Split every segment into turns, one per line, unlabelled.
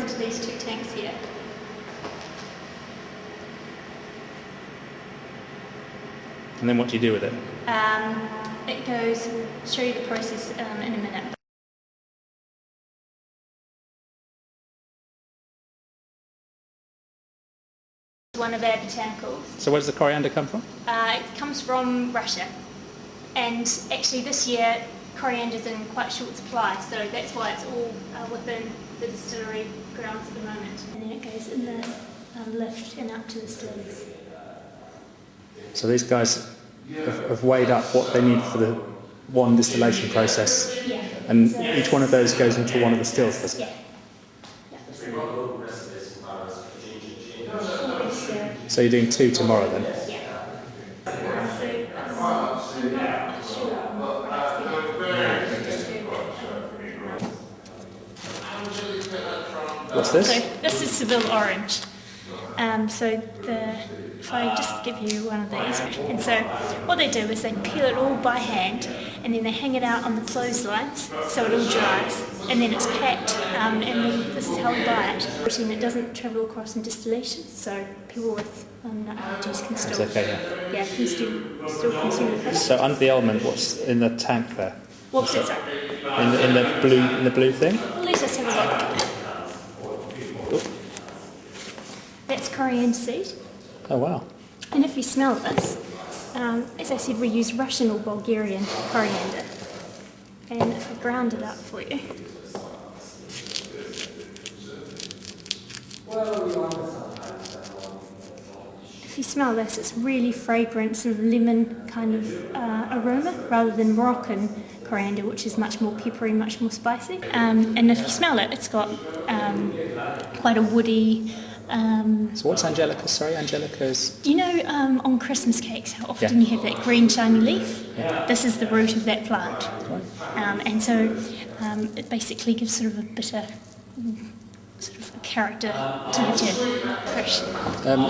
into these two tanks here.
And then what do you do with it?
It goes, we'll show you the process in a minute. One of our botanicals.
So where does the coriander come from?
It comes from Russia, and actually this year coriander's in quite short supply, so that's why it's all within the distillery grounds at the moment. And then it goes in the lift and up to the stills.
So these guys have weighed up what they need for the one distillation process,
Yeah.
and
So
each one of those goes into one of the stills, does it?
Yeah.
So you're doing 2 tomorrow then? What's this?
So this is Seville orange. If I just give you one of these, and so what they do is they peel it all by hand, and then they hang it out on the clotheslines so it all dries, and then it's packed, and then this is how we buy it. And it doesn't travel across in distillation, so people with nut allergies can still,
It's okay, yeah.
can still consume the product.
So under the almond, what's in the tank there?
What's it? Sorry?
In the blue thing?
Let us have a look. That's coriander seed.
Oh wow.
And if you smell this, as I said, we use Russian or Bulgarian coriander. And if I ground it up for you. If you smell this, it's really fragrant, sort of lemon kind of aroma, rather than Moroccan coriander, which is much more peppery, much more spicy. And if you smell it, it's got quite a woody.
So what's Angelica? Sorry, Angelica's...
You know, on Christmas cakes, how often you have that green shiny leaf?
Yeah.
This is the root of that plant. And so it basically gives sort of a bitter sort of character to the gin. Fresh.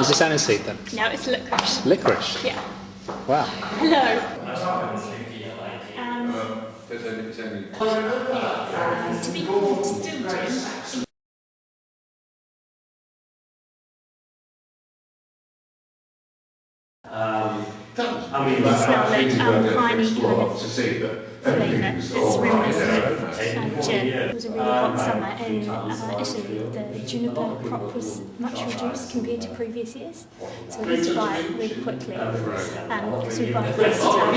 is this aniseed then?
No, it's licorice.
Licorice?
Yeah.
Wow.
Hello. To be called distilled gin. You smell that piney kind of flavour. It's reminiscent of gin. It was a really hot summer in Italy. The juniper crop was much reduced compared to previous years, so we had to buy it really quickly. So we bought it first time,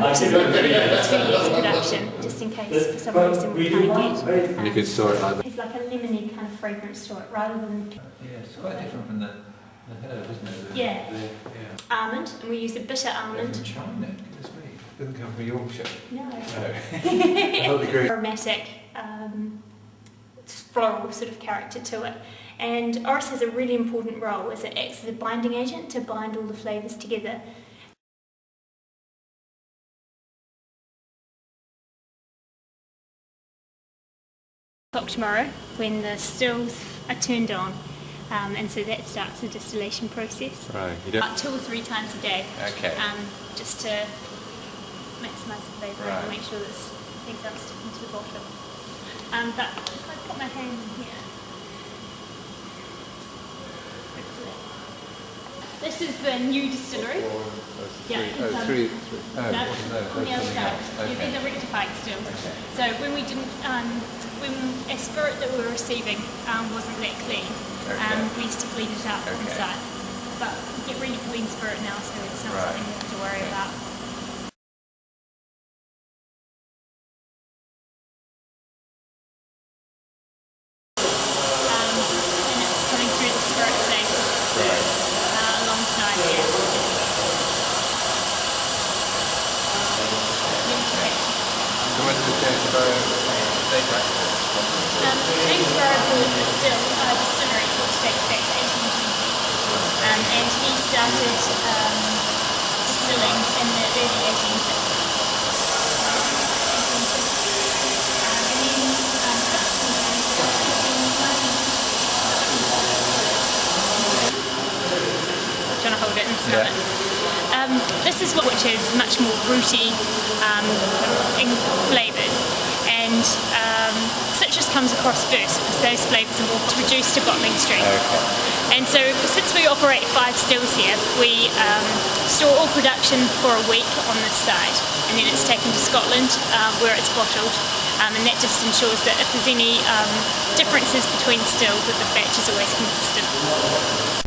which is it's 2 years production, just in case for some reason we can't get.
You could store it like that.
It's like a lemony kind of fragrance to it, rather than
Yeah, it's quite different from the herb, isn't it?
Yeah. Almond, and we use a bitter almond.
To try it, goodness me. It doesn't come from Yorkshire.
No.
No.
Aromatic, floral sort of character to it. And orris has a really important role as it acts as a binding agent to bind all the flavours together. Tomorrow, when the stills are turned on, and so that starts the distillation process.
Right. You don't...
About 2 or 3 times a day.
Okay.
Just to maximise the flavour and make sure that things aren't sticking to the bottom. But if I put my hand in here, this is the new distillery. Yeah.
Three.
No, on the other side. Yeah, these are rectified still. So when we didn't, when a spirit that we were receiving wasn't that clean, we used to clean it up on site. But we get really clean spirit now, so it's not something we have to worry about. And it's coming through the spirit thing alongside here. Angelica distillery which dates back to 1820, and he started distilling in the early 1860s. Trying to hold it and smell it. This is which is much more rooty in flavours, and citrus comes across first because those flavours are more reduced to bottling stream. And so since we operate 5 stills here, we store all production for a week on this site, and then it's taken to Scotland where it's bottled, and that just ensures that if there's any differences between stills, that the batch is always consistent.